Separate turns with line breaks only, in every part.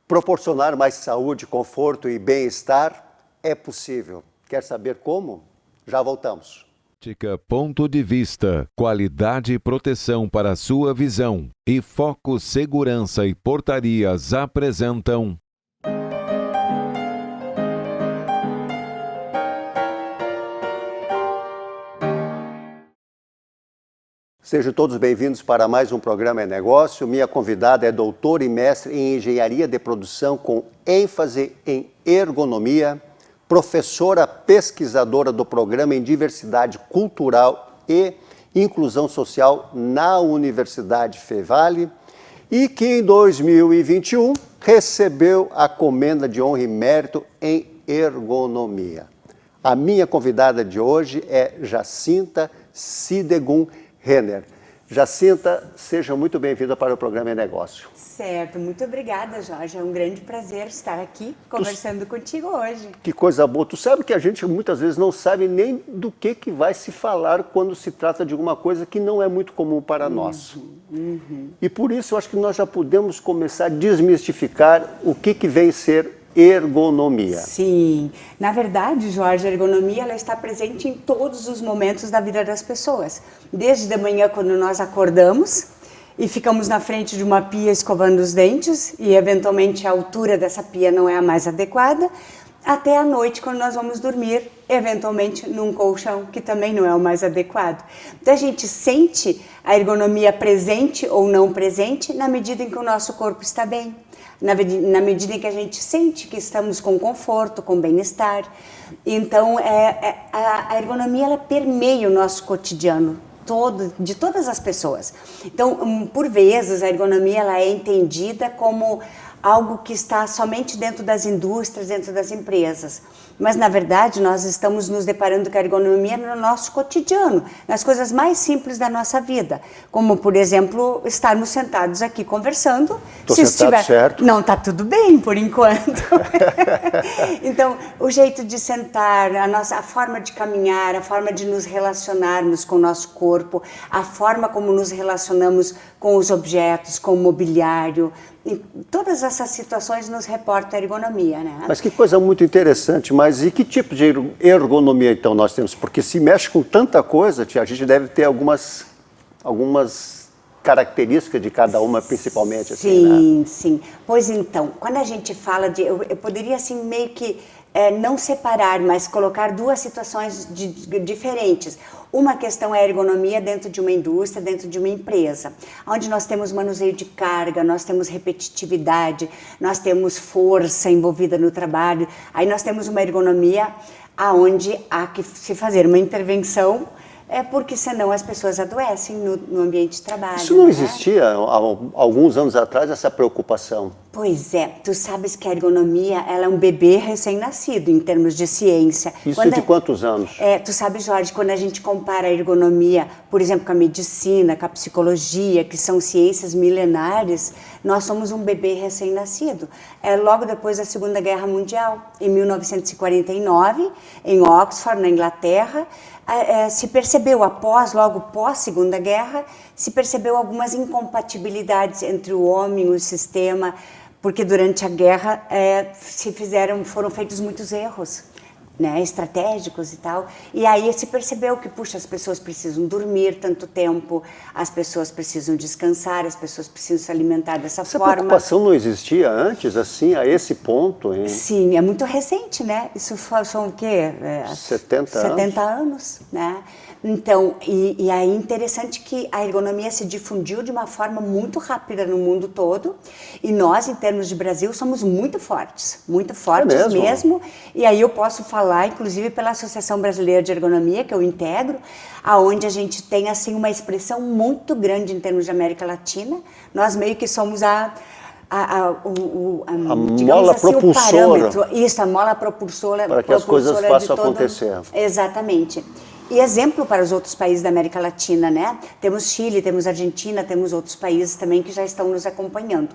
Proporcionar mais saúde, conforto e bem-estar é possível. Quer saber como? Já voltamos.
Ponto de vista, qualidade e proteção para sua visão. E Foco Segurança e Portarias apresentam...
Sejam todos bem-vindos para mais um programa É Negócio. Minha convidada é doutora e mestre em Engenharia de Produção com ênfase em ergonomia, professora pesquisadora do Programa em Diversidade Cultural e Inclusão Social na Universidade Fevale e que em 2021 recebeu a Comenda de Honra e Mérito em Ergonomia. A minha convidada de hoje é Jacinta Sidegum Renner. Jacinta, seja muito bem-vinda para o programa É Negócio.
Certo, muito obrigada, Jorge. É um grande prazer estar aqui conversando contigo hoje.
Que coisa boa. Tu sabe que a gente muitas vezes não sabe nem do que vai se falar quando se trata de alguma coisa que não é muito comum para nós. E por isso eu acho que nós já podemos começar a desmistificar o que vem ser ergonomia.
Sim, na verdade, Jorge, a ergonomia ela está presente em todos os momentos da vida das pessoas. Desde de manhã, quando nós acordamos e ficamos na frente de uma pia escovando os dentes e eventualmente a altura dessa pia não é a mais adequada, até à noite, quando nós vamos dormir, eventualmente num colchão que também não é o mais adequado. Então a gente sente a ergonomia presente ou não presente na medida em que o nosso corpo está bem. Na medida em que a gente sente que estamos com conforto, com bem-estar. Então, a ergonomia ela permeia o nosso cotidiano, de todas as pessoas. Então, por vezes, a ergonomia ela é entendida como algo que está somente dentro das indústrias, dentro das empresas. Mas, na verdade, nós estamos nos deparando com a ergonomia no nosso cotidiano, nas coisas mais simples da nossa vida. Como, por exemplo, estarmos sentados aqui conversando.
Estou sentado certo?
Não, está tudo bem, por enquanto. Então, o jeito de sentar, a forma de caminhar, a forma de nos relacionarmos com o nosso corpo, a forma como nos relacionamos com os objetos, com o mobiliário. E todas essas situações nos reportam a ergonomia, né?
Mas que coisa muito interessante, mas e que tipo de ergonomia então nós temos? Porque se mexe com tanta coisa, a gente deve ter algumas características de cada uma, principalmente.
Sim,
né?
Sim. Pois então, quando a gente fala de... Eu poderia assim meio que não separar, mas colocar duas situações diferentes. Uma questão é a ergonomia dentro de uma indústria, dentro de uma empresa, onde nós temos manuseio de carga, nós temos repetitividade, nós temos força envolvida no trabalho. Aí nós temos uma ergonomia onde há que se fazer uma intervenção, porque senão as pessoas adoecem no ambiente de trabalho.
Isso não existia há alguns anos atrás, essa preocupação?
Pois é, tu sabes que a ergonomia ela é um bebê recém-nascido em termos de ciência.
Isso de quantos anos?
Tu sabe, Jorge, quando a gente compara a ergonomia, por exemplo, com a medicina, com a psicologia, que são ciências milenares, nós somos um bebê recém-nascido. Logo depois da Segunda Guerra Mundial, em 1949, em Oxford, na Inglaterra, se percebeu, logo pós Segunda Guerra, se percebeu algumas incompatibilidades entre o homem e o sistema, porque durante a guerra foram feitos muitos erros, né, estratégicos e tal, e aí se percebeu que, puxa, as pessoas precisam dormir tanto tempo, as pessoas precisam descansar, as pessoas precisam se alimentar dessa forma.
Essa preocupação não existia antes, assim, a esse ponto? Hein?
Sim, é muito recente, né? Isso são o quê? 70 anos, né? Então, e aí interessante que a ergonomia se difundiu de uma forma muito rápida no mundo todo, e nós, em termos de Brasil, somos muito fortes mesmo. E aí eu posso falar, inclusive, pela Associação Brasileira de Ergonomia, que eu integro, aonde a gente tem, assim, uma expressão muito grande em termos de América Latina. Nós meio que somos a
mola
assim,
propulsora.
O parâmetro. Isso, a mola propulsora.
Para que as coisas façam acontecer.
Exatamente. E exemplo para os outros países da América Latina, né? Temos Chile, temos Argentina, temos outros países também que já estão nos acompanhando.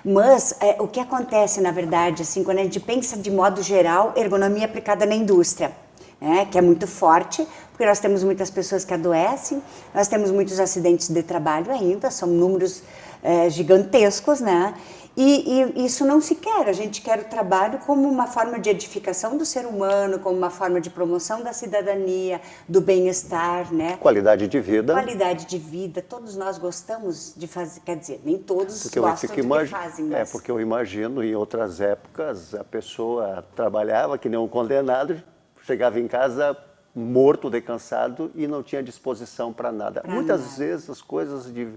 Mas o que acontece, na verdade, assim, quando a gente pensa de modo geral, ergonomia aplicada na indústria, né? Que é muito forte, porque nós temos muitas pessoas que adoecem, nós temos muitos acidentes de trabalho ainda, são números gigantescos, né? E isso não se quer, a gente quer o trabalho como uma forma de edificação do ser humano, como uma forma de promoção da cidadania, do bem-estar, né?
Qualidade de vida.
Qualidade de vida, todos nós gostamos de fazer, quer dizer, nem todos
Porque
gostam do que fazem, mas...
porque eu imagino, em outras épocas, a pessoa trabalhava que nem um condenado, chegava em casa morto, de cansado e não tinha disposição para nada. Muitas vezes as coisas de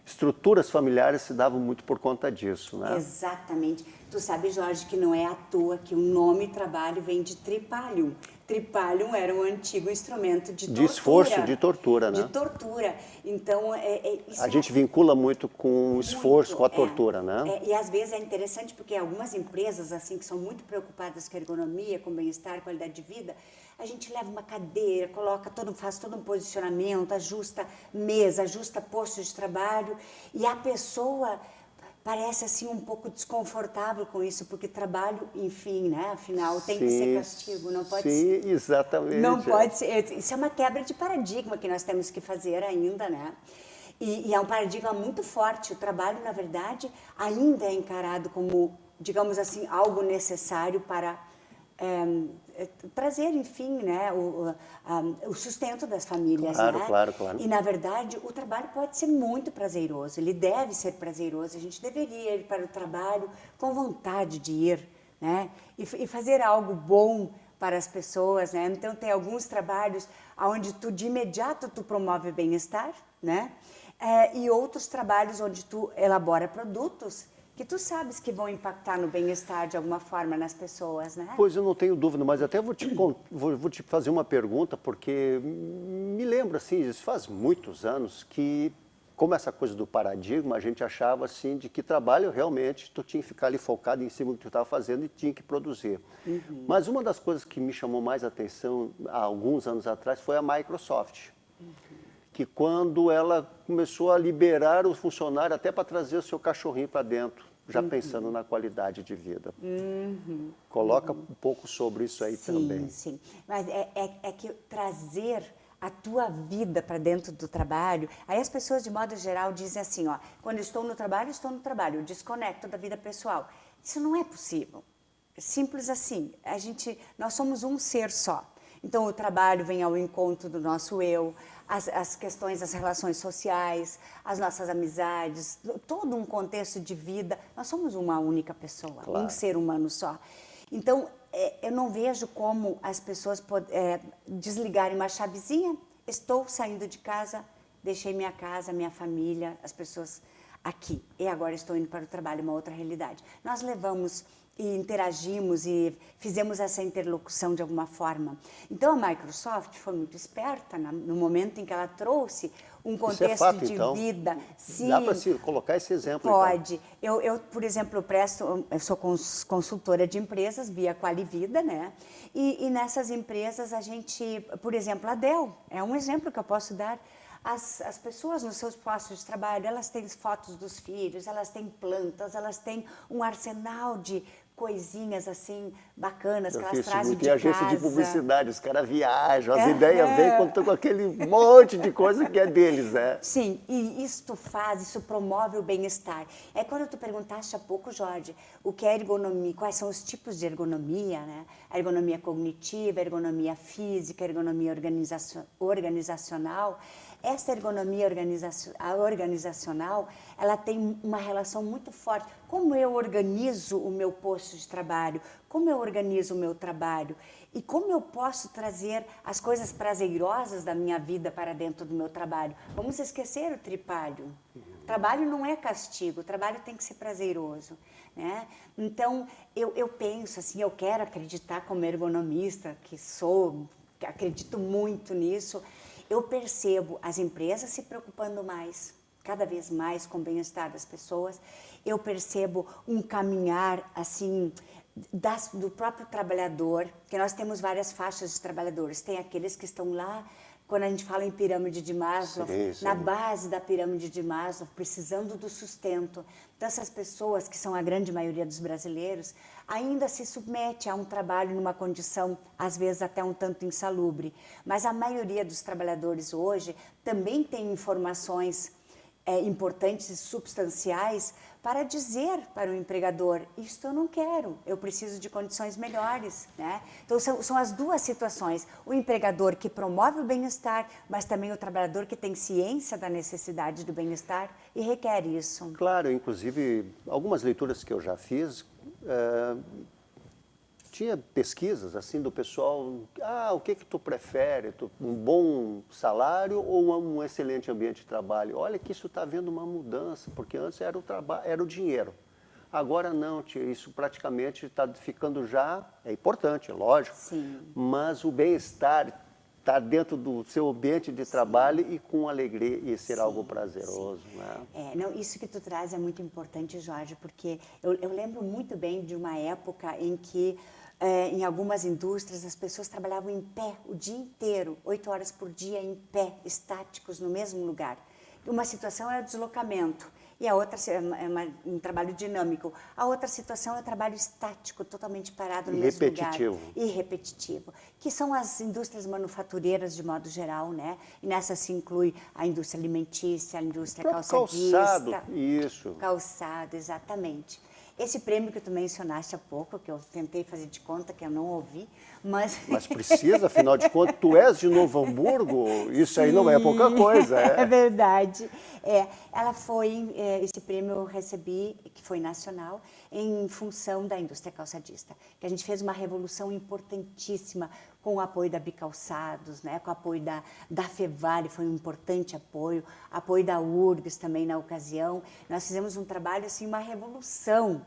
estruturas familiares se davam muito por conta disso, né?
Exatamente. Tu sabe, Jorge, que não é à toa que o nome trabalho vem de tripalium. Tripalium era um antigo instrumento de tortura.
De esforço, de tortura, né?
De tortura. Então, isso
a gente vincula muito com o esforço, com a tortura, né?
E às vezes é interessante porque algumas empresas, assim, que são muito preocupadas com a ergonomia, com bem-estar, qualidade de vida, a gente leva uma cadeira, faz todo um posicionamento, ajusta mesa, ajusta posto de trabalho, e a pessoa parece assim um pouco desconfortável com isso, porque trabalho, enfim, né? Afinal, tem que ser castigo, não pode ser.
Sim, exatamente.
Não pode ser. Isso é uma quebra de paradigma que nós temos que fazer ainda, né? E é um paradigma muito forte. O trabalho, na verdade, ainda é encarado como, digamos assim, algo necessário para trazer, enfim, né, o sustento das famílias,
claro,
né?
Claro, claro.
E, na verdade, o trabalho pode ser muito prazeroso, ele deve ser prazeroso, a gente deveria ir para o trabalho com vontade de ir, né? E fazer algo bom para as pessoas, né? Então, tem alguns trabalhos onde de imediato, tu promove bem-estar, né? E outros trabalhos onde tu elabora produtos que tu sabes que vão impactar no bem-estar de alguma forma nas pessoas, né?
Pois eu não tenho dúvida, mas até vou te fazer uma pergunta, porque me lembro, assim, isso faz muitos anos que, como essa coisa do paradigma, a gente achava, assim, de que trabalho realmente tu tinha que ficar ali focado em cima do que tu estava fazendo e tinha que produzir. Uhum. Mas uma das coisas que me chamou mais atenção há alguns anos atrás foi a Microsoft. Que quando ela começou a liberar o funcionário até para trazer o seu cachorrinho para dentro, já pensando na qualidade de vida. Coloca um pouco sobre isso aí também.
Sim, mas é que trazer a tua vida para dentro do trabalho, aí as pessoas de modo geral dizem assim, ó, quando estou no trabalho, eu desconecto da vida pessoal. Isso não é possível. Simples assim, nós somos um ser só. Então, o trabalho vem ao encontro do nosso eu, as questões das relações sociais, as nossas amizades, todo um contexto de vida. Nós somos uma única pessoa, claro. Um ser humano só. Então, eu não vejo como as pessoas desligarem uma chavezinha. Estou saindo de casa, deixei minha casa, minha família, as pessoas aqui. E agora estou indo para o trabalho, uma outra realidade. Nós levamos e interagimos e fizemos essa interlocução de alguma forma. Então, a Microsoft foi muito esperta no momento em que ela trouxe um contexto
fato,
de
então.
vida. Sim,
dá para colocar esse exemplo?
Pode.
Então.
Eu, por exemplo, eu sou consultora de empresas via Qualivida, né? E nessas empresas a gente, por exemplo, a Dell é um exemplo que eu posso dar. As pessoas nos seus postos de trabalho, elas têm fotos dos filhos, elas têm plantas, elas têm um arsenal de coisinhas assim bacanas que elas trazem de casa.
Tem agência de publicidade, os caras viajam, as ideias vêm quando estão com aquele monte de coisa que é deles, né?
Sim, e isso promove o bem-estar. É quando tu perguntaste há pouco, Jorge, o que é ergonomia, quais são os tipos de ergonomia, né? A ergonomia cognitiva, a ergonomia física, a ergonomia organizacional. Essa ergonomia organizacional, ela tem uma relação muito forte. Como eu organizo o meu posto de trabalho, como eu organizo o meu trabalho e como eu posso trazer as coisas prazerosas da minha vida para dentro do meu trabalho. Vamos esquecer o tripalho. Trabalho não é castigo, o trabalho tem que ser prazeroso, né? Então, eu penso assim, eu quero acreditar como ergonomista, que acredito muito nisso. Eu percebo as empresas se preocupando mais, cada vez mais com o bem-estar das pessoas. Eu percebo um caminhar, assim, do próprio trabalhador, que nós temos várias faixas de trabalhadores. Tem aqueles que estão lá, quando a gente fala em pirâmide de Maslow,
sim.
na base da pirâmide de Maslow, precisando do sustento. Então, essas pessoas, que são a grande maioria dos brasileiros, ainda se submete a um trabalho numa condição, às vezes, até um tanto insalubre. Mas a maioria dos trabalhadores hoje também tem informações importantes e substanciais para dizer para o empregador, isto eu não quero, eu preciso de condições melhores, né? Então são as duas situações, o empregador que promove o bem-estar, mas também o trabalhador que tem ciência da necessidade do bem-estar e requer isso.
Claro, inclusive, algumas leituras que eu já fiz, tinha pesquisas assim do pessoal, o que tu prefere, um bom salário ou um excelente ambiente de trabalho? Olha que isso está havendo uma mudança, porque antes era era o dinheiro. Agora não, tia, isso praticamente está ficando já, é importante, é lógico,
Sim.
mas o bem-estar está dentro do seu ambiente de trabalho e com alegria e ser algo prazeroso. Né?
Não, isso que tu traz é muito importante, Jorge, porque eu lembro muito bem de uma época em que em algumas indústrias as pessoas trabalhavam em pé o dia inteiro, 8 horas por dia em pé, estáticos no mesmo lugar. Uma situação é o deslocamento e a outra é um trabalho dinâmico. A outra situação é o trabalho estático, totalmente parado no mesmo lugar. E repetitivo. Que são as indústrias manufatureiras de modo geral, né? E nessa se inclui a indústria alimentícia, a indústria calçadista.
Calçado, isso.
Calçado, exatamente. Esse prêmio que tu mencionaste há pouco, que eu tentei fazer de conta que eu não ouvi, mas...
Mas precisa, afinal de contas, tu és de Novo Hamburgo, isso aí não é pouca coisa.
É verdade. Ela foi, esse prêmio eu recebi, que foi nacional, em função da indústria calçadista, que a gente fez uma revolução importantíssima com o apoio da Bicalçados, né, com o apoio da Fevale, foi um importante apoio da URGS também na ocasião. Nós fizemos um trabalho, assim, uma revolução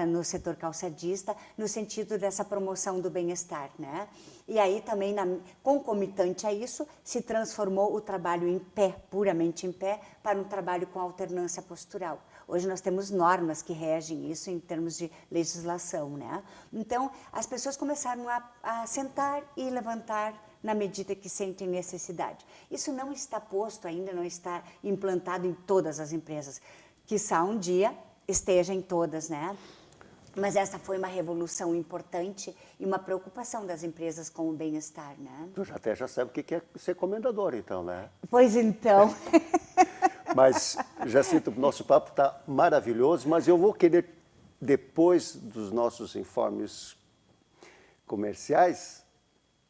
no setor calçadista, no sentido dessa promoção do bem-estar, né? E aí também, concomitante a isso, se transformou o trabalho em pé, puramente em pé, para um trabalho com alternância postural. Hoje nós temos normas que regem isso em termos de legislação, né? Então, as pessoas começaram a sentar e levantar na medida que sentem necessidade. Isso não está posto ainda, não está implantado em todas as empresas. Quiçá um dia esteja em todas, né? Mas essa foi uma revolução importante e uma preocupação das empresas com o bem-estar, né?
Tu já sabe o que é ser comendador, então, né?
Pois então.
Mas, Jacinta, o nosso papo está maravilhoso, mas eu vou querer, depois dos nossos informes comerciais,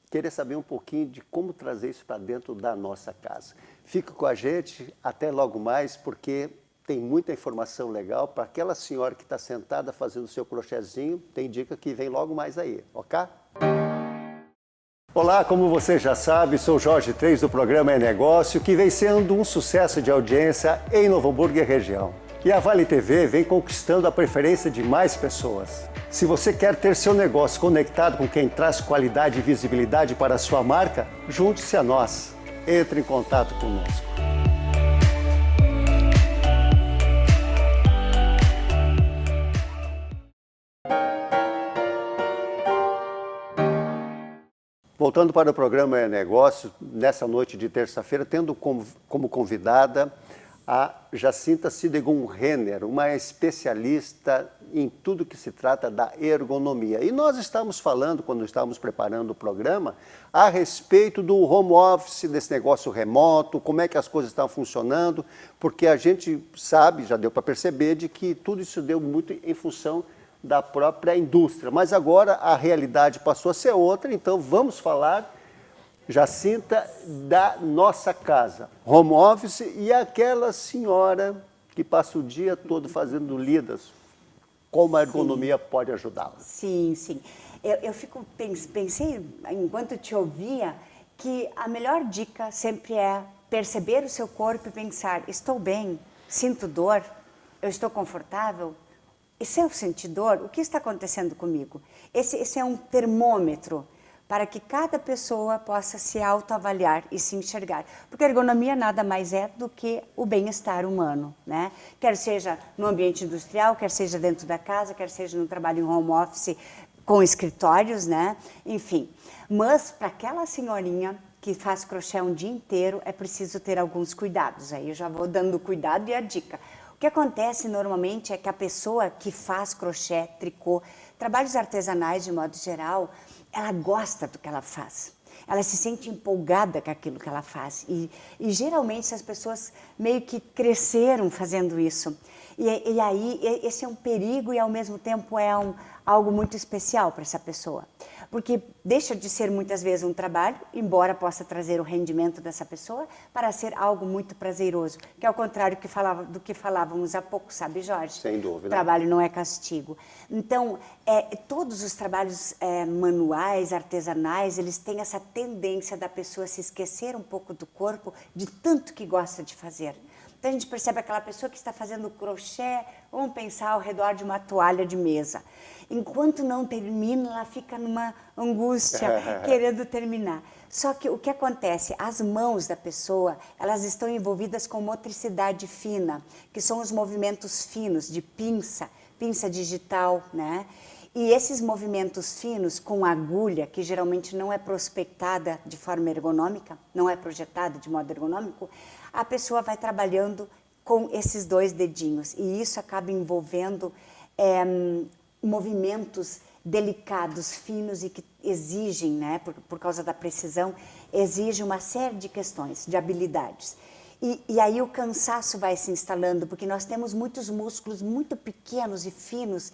querer saber um pouquinho de como trazer isso para dentro da nossa casa. Fica com a gente, até logo mais, porque tem muita informação legal para aquela senhora que está sentada fazendo o seu crochêzinho, tem dica que vem logo mais aí, ok? Olá, como você já sabe, sou Jorge 3 do programa É Negócio, que vem sendo um sucesso de audiência em Novo Hamburgo e região. E a Vale TV vem conquistando a preferência de mais pessoas. Se você quer ter seu negócio conectado com quem traz qualidade e visibilidade para a sua marca, junte-se a nós. Entre em contato conosco. Voltando para o programa É Negócio, nessa noite de terça-feira, tendo como convidada a Jacinta Sidegum-Renner, uma especialista em tudo que se trata da ergonomia. E nós estamos falando, quando estávamos preparando o programa, a respeito do home office, desse negócio remoto, como é que as coisas estão funcionando, porque a gente sabe, já deu para perceber, de que tudo isso deu muito em função da própria indústria. Mas agora a realidade passou a ser outra, então vamos falar, Jacinta, da nossa casa, home office, e aquela senhora que passa o dia todo fazendo lidas, como a ergonomia pode ajudá-la.
Sim, sim. Eu pensei, enquanto te ouvia, que a melhor dica sempre é perceber o seu corpo e pensar, estou bem, sinto dor, eu estou confortável? E se eu sentir dor, o que está acontecendo comigo? Esse é um termômetro para que cada pessoa possa se autoavaliar e se enxergar. Porque a ergonomia nada mais é do que o bem-estar humano, né? Quer seja no ambiente industrial, quer seja dentro da casa, quer seja no trabalho em home office com escritórios, né? Enfim, mas para aquela senhorinha que faz crochê um dia inteiro, é preciso ter alguns cuidados. Aí eu já vou dando o cuidado e a dica. O que acontece normalmente é que a pessoa que faz crochê, tricô, trabalhos artesanais de modo geral, ela gosta do que ela faz. Ela se sente empolgada com aquilo que ela faz. E geralmente as pessoas meio que cresceram fazendo isso. E aí, esse é um perigo e, ao mesmo tempo, é algo muito especial para essa pessoa. Porque deixa de ser, muitas vezes, um trabalho, embora possa trazer o rendimento dessa pessoa, para ser algo muito prazeroso, que é o contrário do que falávamos há pouco, sabe, Jorge?
Sem dúvida.
O trabalho não é castigo. Então, todos os trabalhos manuais, artesanais, eles têm essa tendência da pessoa se esquecer um pouco do corpo, de tanto que gosta de fazer. Então, a gente percebe aquela pessoa que está fazendo crochê, vamos pensar ao redor de uma toalha de mesa. Enquanto não termina, ela fica numa angústia, querendo terminar. Só que o que acontece? As mãos da pessoa, elas estão envolvidas com motricidade fina, que são os movimentos finos de pinça digital, né? E esses movimentos finos com agulha, que geralmente não é prospectada de forma ergonômica, não é projetada de modo ergonômico, a pessoa vai trabalhando com esses 2 dedinhos. E isso acaba envolvendo movimentos delicados, finos e que exigem, né, por causa da precisão, exige uma série de questões, de habilidades. E aí o cansaço vai se instalando, porque nós temos muitos músculos muito pequenos e finos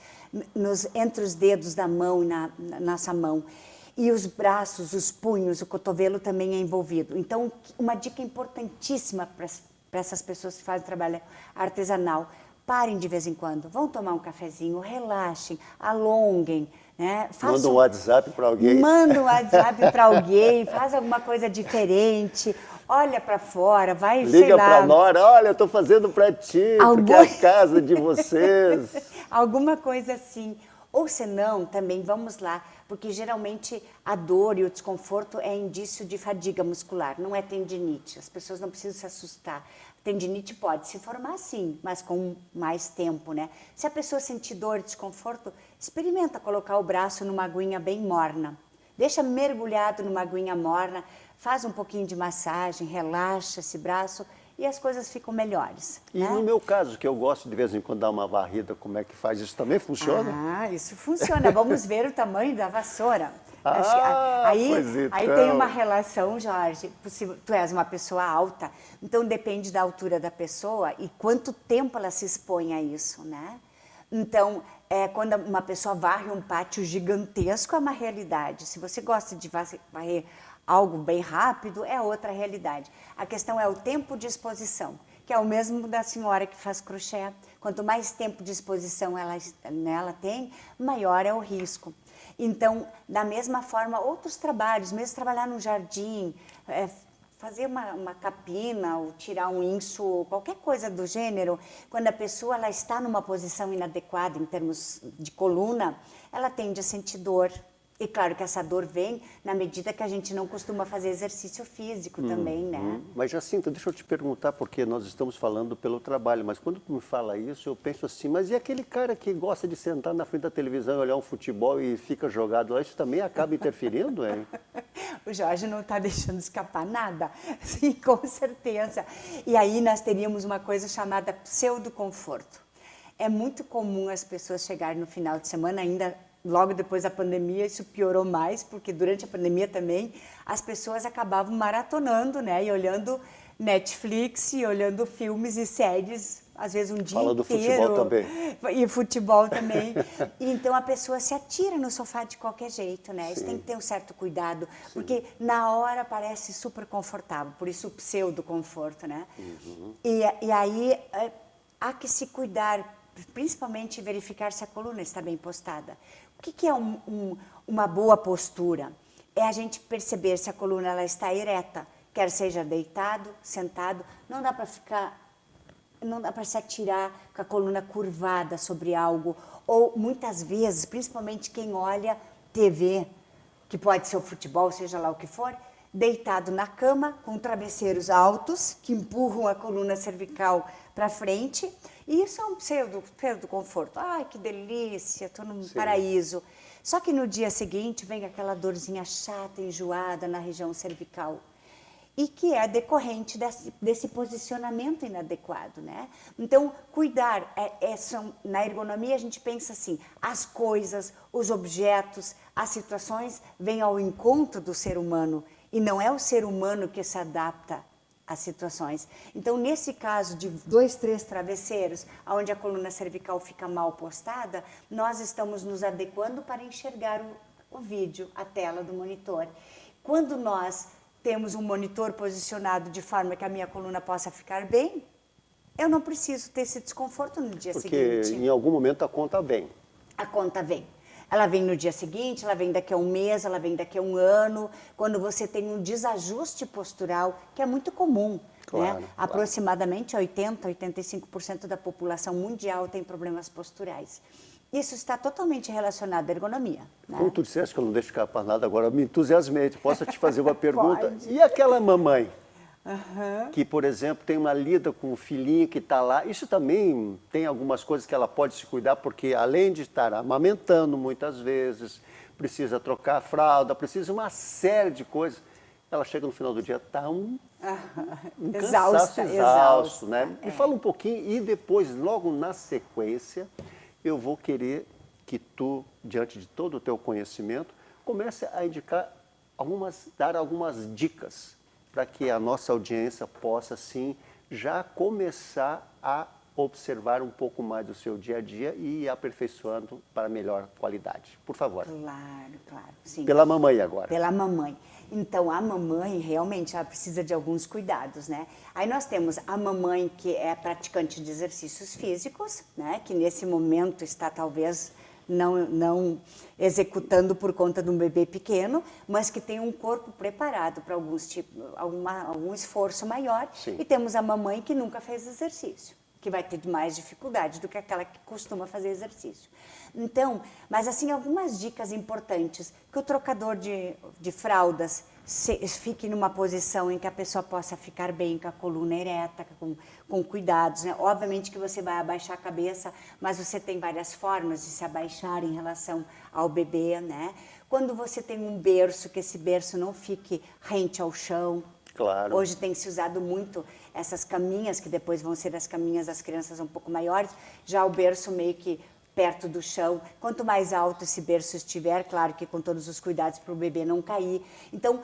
entre os dedos da mão e na nossa mão. E os braços, os punhos, o cotovelo também é envolvido. Então, uma dica importantíssima para essas pessoas que fazem trabalho artesanal: parem de vez em quando, vão tomar um cafezinho, relaxem, alonguem. Né?
Manda um WhatsApp para alguém.
Manda um WhatsApp para alguém, faz alguma coisa diferente, olha para fora, vai, sei lá.
Liga para a nora, olha, eu estou fazendo para ti, porque é a casa de vocês.
Alguma coisa assim. Ou senão, também, vamos lá, porque geralmente a dor e o desconforto é indício de fadiga muscular, não é tendinite. As pessoas não precisam se assustar. Tendinite pode se formar sim, mas com mais tempo, né? Se a pessoa sentir dor e desconforto, experimenta colocar o braço numa aguinha bem morna. Deixa mergulhado numa aguinha morna, faz um pouquinho de massagem, relaxa esse braço e as coisas ficam melhores.
E
né?
no meu caso, que eu gosto de vez em quando dar uma varrida, como é que faz? Isso também funciona?
Ah, isso funciona. Vamos ver o tamanho da vassoura.
Pois então.
Aí tem uma relação, Jorge. Tu és uma pessoa alta, então depende da altura da pessoa e quanto tempo ela se expõe a isso, né? Então, quando uma pessoa varre um pátio gigantesco, é uma realidade. Se você gosta de varrer algo bem rápido, é outra realidade. A questão é o tempo de exposição, que é o mesmo da senhora que faz crochê. Quanto mais tempo de exposição ela tem, maior é o risco. Então, da mesma forma, outros trabalhos, mesmo trabalhar no jardim, fazer uma capina ou tirar um inso, qualquer coisa do gênero, quando a pessoa ela está numa posição inadequada em termos de coluna, ela tende a sentir dor. E claro que essa dor vem na medida que a gente não costuma fazer exercício físico também, né?
Mas, Jacinta, deixa eu te perguntar, porque nós estamos falando pelo trabalho, mas quando tu me fala isso, eu penso assim, mas e aquele cara que gosta de sentar na frente da televisão, olhar um futebol e fica jogado lá, isso também acaba interferindo, hein?
O Jorge não está deixando escapar nada, sim, com certeza. E aí nós teríamos uma coisa chamada pseudoconforto. É muito comum as pessoas chegarem no final de semana ainda. Logo depois da pandemia, isso piorou mais, porque durante a pandemia também as pessoas acabavam maratonando, né? E olhando Netflix, e olhando filmes e séries, às vezes um dia
Fala do
inteiro.
futebol também.
E futebol também. E então a pessoa se atira no sofá de qualquer jeito, né? Isso
Sim.
tem que ter um certo cuidado, porque na hora parece super confortável, por isso o pseudo-conforto, né?
Uhum.
E aí há que se cuidar, principalmente verificar se a coluna está bem postada. O que é uma boa postura? É a gente perceber se a coluna ela está ereta, quer seja deitado, sentado, não dá para se atirar com a coluna curvada sobre algo, ou muitas vezes, principalmente quem olha TV, que pode ser o futebol, seja lá o que for, deitado na cama, com travesseiros altos, que empurram a coluna cervical para frente, e isso é um pseudo conforto. Ai, que delícia, estou num paraíso. Só que no dia seguinte vem aquela dorzinha chata, enjoada na região cervical, e que é decorrente desse posicionamento inadequado, né? Então, cuidar, na ergonomia a gente pensa assim, as coisas, os objetos, as situações vêm ao encontro do ser humano, e não é o ser humano que se adapta as situações. Então, nesse caso de 2, 3 travesseiros, onde a coluna cervical fica mal postada, nós estamos nos adequando para enxergar o vídeo, a tela do monitor. Quando nós temos um monitor posicionado de forma que a minha coluna possa ficar bem, eu não preciso ter esse desconforto no dia seguinte.
Porque em algum momento a conta vem.
A conta vem. Ela vem no dia seguinte, ela vem daqui a um mês, ela vem daqui a um ano, quando você tem um desajuste postural, que é muito comum.
Claro,
né? Aproximadamente 80%, 85% da população mundial tem problemas posturais. Isso está totalmente relacionado à ergonomia. Né?
Como tu disseste que eu não deixo escapar nada, agora eu me entusiasmei. Posso te fazer uma pergunta?
Pode.
E aquela mamãe que, por exemplo, tem uma lida com o filhinho que está lá, isso também tem algumas coisas que ela pode se cuidar, porque além de estar amamentando muitas vezes, precisa trocar a fralda, precisa uma série de coisas, ela chega no final do dia, está um cansaço exausto, né? Me fala um pouquinho e depois, logo na sequência, eu vou querer que tu, diante de todo o teu conhecimento, comece a indicar dar algumas dicas para que a nossa audiência possa, sim, já começar a observar um pouco mais do seu dia a dia e ir aperfeiçoando para melhor qualidade. Por favor.
Claro, claro. Sim.
Pela mamãe agora.
Pela mamãe. Então, a mamãe, realmente, ela precisa de alguns cuidados, né? Aí nós temos a mamãe que é praticante de exercícios físicos, né? Que nesse momento está, talvez, não executando por conta de um bebê pequeno, mas que tem um corpo preparado para algum esforço maior.
Sim.
E temos a mamãe que nunca fez exercício, que vai ter mais dificuldade do que aquela que costuma fazer exercício. Então, mas assim, algumas dicas importantes, que o trocador de fraldas fique numa posição em que a pessoa possa ficar bem com a coluna ereta, com cuidados, né? Obviamente que você vai abaixar a cabeça, mas você tem várias formas de se abaixar em relação ao bebê, né? Quando você tem um berço, que esse berço não fique rente ao chão.
Claro.
Hoje tem se usado muito essas caminhas, que depois vão ser as caminhas das crianças um pouco maiores, já o berço meio que perto do chão. Quanto mais alto esse berço estiver, claro que com todos os cuidados para o bebê não cair. Então,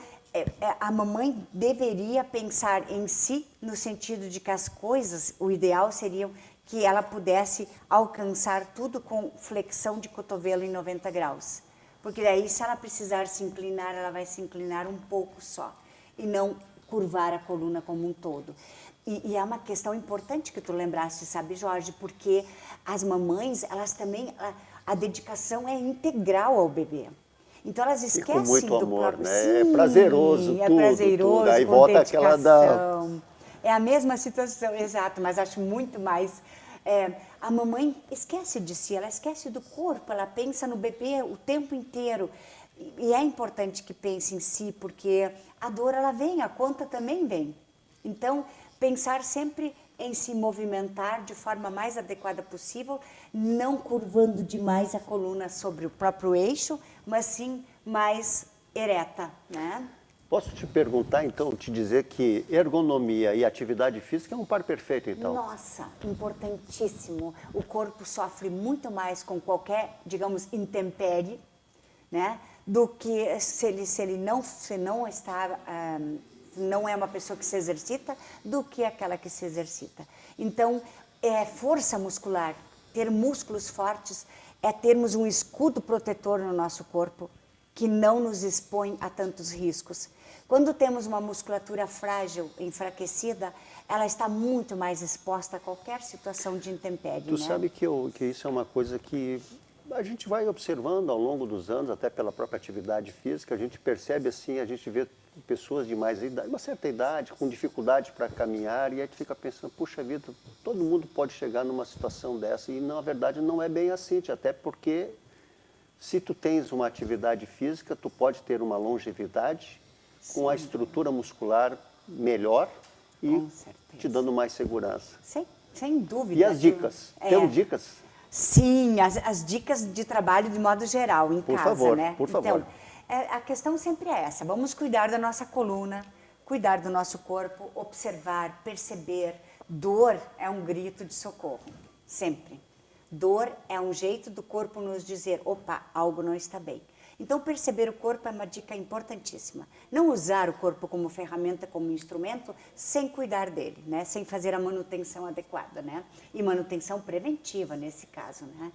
a mamãe deveria pensar em si, no sentido de que as coisas, o ideal seria que ela pudesse alcançar tudo com flexão de cotovelo em 90 graus. Porque daí, se ela precisar se inclinar, ela vai se inclinar um pouco só, e não curvar a coluna como um todo. E é uma questão importante que tu lembraste, sabe, Jorge? Porque as mamães, elas também, a dedicação é integral ao bebê. Então elas esquecem
com muito
do
amor,
próprio...
né?
Sim,
é prazeroso,
é
tudo,
prazeroso,
tudo. Aí
com
volta aquela da...
É a mesma situação, exato, mas acho muito mais... a mamãe esquece de si, ela esquece do corpo, ela pensa no bebê o tempo inteiro. E é importante que pense em si, porque a dor, ela vem, a conta também vem. Então, pensar sempre em se movimentar de forma mais adequada possível, não curvando demais a coluna sobre o próprio eixo, mas sim mais ereta, né?
Posso te perguntar, então, te dizer que ergonomia e atividade física é um par perfeito, então?
Nossa, importantíssimo. O corpo sofre muito mais com qualquer, digamos, intempérie, né? Do que se ele não está... não é uma pessoa que se exercita, do que aquela que se exercita. Então, força muscular, ter músculos fortes, é termos um escudo protetor no nosso corpo, que não nos expõe a tantos riscos. Quando temos uma musculatura frágil, enfraquecida, ela está muito mais exposta a qualquer situação de intempérie.
Tu sabe que isso é uma coisa que a gente vai observando ao longo dos anos, até pela própria atividade física, a gente percebe assim, a gente vê pessoas de mais idade, uma certa idade, com dificuldade para caminhar, e aí a gente fica pensando, puxa vida, todo mundo pode chegar numa situação dessa, e na verdade não é bem assim, até porque se tu tens uma atividade física, tu pode ter uma longevidade, sim, com a estrutura muscular melhor e te dando mais segurança.
Sem dúvida.
E as dicas? Temos dicas?
Sim, as dicas de trabalho de modo geral, em casa,
favor,
né?
Por favor,
então, a questão sempre é essa, vamos cuidar da nossa coluna, cuidar do nosso corpo, observar, perceber. Dor é um grito de socorro, sempre. Dor é um jeito do corpo nos dizer, opa, algo não está bem. Então, perceber o corpo é uma dica importantíssima. Não usar o corpo como ferramenta, como instrumento, sem cuidar dele, né? Sem fazer a manutenção adequada, né? E manutenção preventiva, nesse caso, né?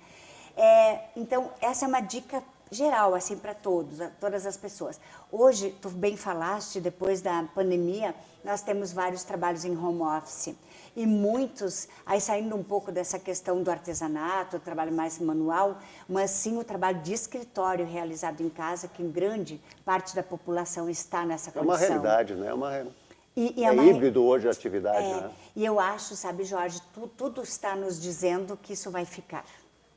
Então, essa é uma dica geral, assim, para todas as pessoas. Hoje, tu bem falaste, depois da pandemia, nós temos vários trabalhos em home office. E muitos, aí saindo um pouco dessa questão do artesanato, o trabalho mais manual, mas sim o trabalho de escritório realizado em casa, que grande parte da população está nessa condição.
É uma realidade, né?
É
híbrido hoje a atividade, né?
E eu acho, sabe, Jorge, tudo está nos dizendo que isso vai ficar,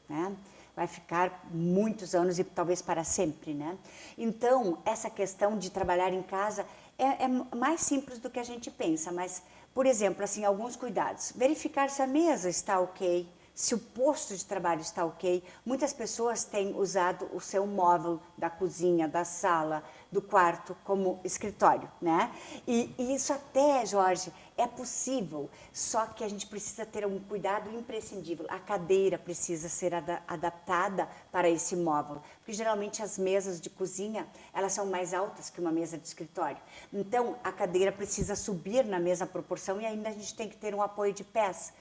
né? Vai ficar muitos anos e talvez para sempre, né? Então, essa questão de trabalhar em casa é mais simples do que a gente pensa, mas, por exemplo, assim, alguns cuidados. Verificar se a mesa está ok, se o posto de trabalho está ok. Muitas pessoas têm usado o seu móvel da cozinha, da sala, do quarto como escritório, né? E isso até, Jorge, é possível, só que a gente precisa ter um cuidado imprescindível. A cadeira precisa ser adaptada para esse móvel, porque geralmente as mesas de cozinha, elas são mais altas que uma mesa de escritório. Então, a cadeira precisa subir na mesma proporção e ainda a gente tem que ter um apoio de pés.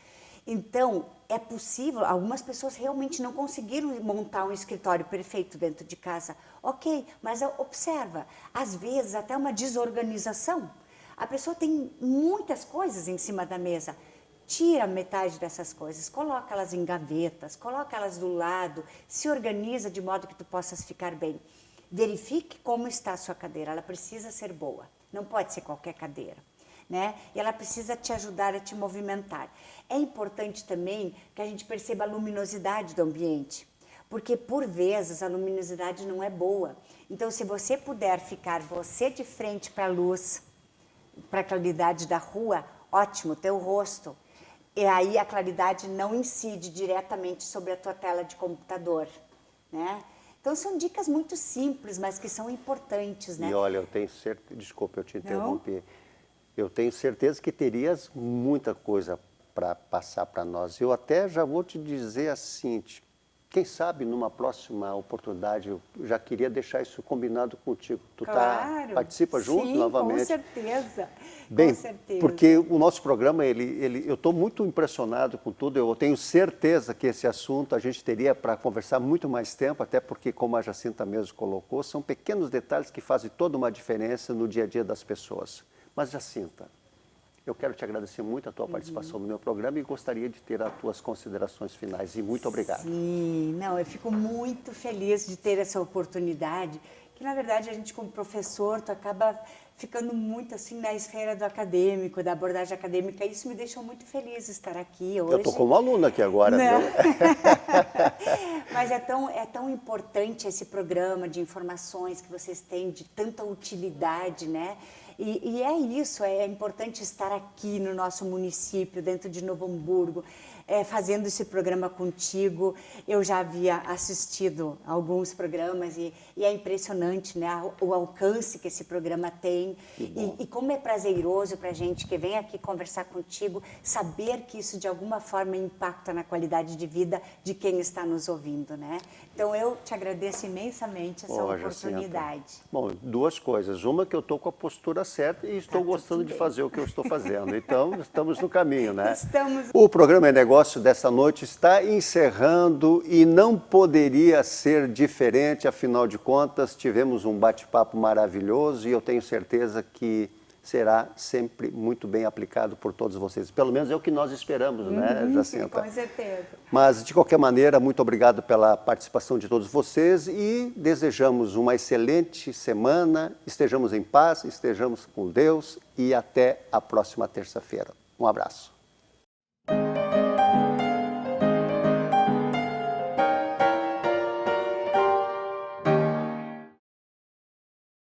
Então, é possível, algumas pessoas realmente não conseguiram montar um escritório perfeito dentro de casa. Ok, mas observa, às vezes até uma desorganização. A pessoa tem muitas coisas em cima da mesa. Tira metade dessas coisas, coloca elas em gavetas, coloca elas do lado, se organiza de modo que tu possas ficar bem. Verifique como está a sua cadeira, ela precisa ser boa, não pode ser qualquer cadeira. Né? E ela precisa te ajudar a te movimentar. É importante também que a gente perceba a luminosidade do ambiente, porque por vezes a luminosidade não é boa. Então, se você puder ficar você de frente para a luz, para a claridade da rua, ótimo, teu rosto. E aí a claridade não incide diretamente sobre a tua tela de computador, né? Então, são dicas muito simples, mas que são importantes, né?
E olha, eu tenho certeza... Desculpa, eu te interrompi. Eu tenho certeza que terias muita coisa para passar para nós. Eu até já vou te dizer assim, quem sabe numa próxima oportunidade, eu já queria deixar isso combinado contigo. Tu
claro,
participa junto novamente?
Com certeza.
Bem,
com certeza.
Porque o nosso programa, eu estou muito impressionado com tudo. Eu tenho certeza que esse assunto a gente teria para conversar muito mais tempo, até porque, como a Jacinta mesmo colocou, são pequenos detalhes que fazem toda uma diferença no dia a dia das pessoas. Mas, Jacinta, eu quero te agradecer muito a tua participação no meu programa e gostaria de ter as tuas considerações finais. E muito obrigado.
Sim, não, eu fico muito feliz de ter essa oportunidade, que na verdade a gente como professor, tu acaba ficando muito assim na esfera do acadêmico, da abordagem acadêmica, e isso me deixou muito feliz estar aqui hoje.
Eu estou como aluna aqui agora, viu?
Mas é tão importante esse programa de informações que vocês têm de tanta utilidade, né? E é isso, é importante estar aqui no nosso município, dentro de Novo Hamburgo, fazendo esse programa contigo. Eu já havia assistido alguns programas e é impressionante, né, o alcance que esse programa tem e como é prazeroso para a gente que vem aqui conversar contigo, saber que isso de alguma forma impacta na qualidade de vida de quem está nos ouvindo, né? Então eu te agradeço imensamente essa oportunidade.
Jacinta. Bom, duas coisas. Uma, que eu estou com a postura certa e estou gostando de fazer o que eu estou fazendo. Então, estamos no caminho, né? O programa Negócio desta noite está encerrando e não poderia ser diferente, afinal de contas, tivemos um bate-papo maravilhoso e eu tenho certeza que será sempre muito bem aplicado por todos vocês. Pelo menos é o que nós esperamos, né, Jacinta?
Com certeza.
Mas, de qualquer maneira, muito obrigado pela participação de todos vocês e desejamos uma excelente semana, estejamos em paz, estejamos com Deus e até a próxima terça-feira. Um abraço.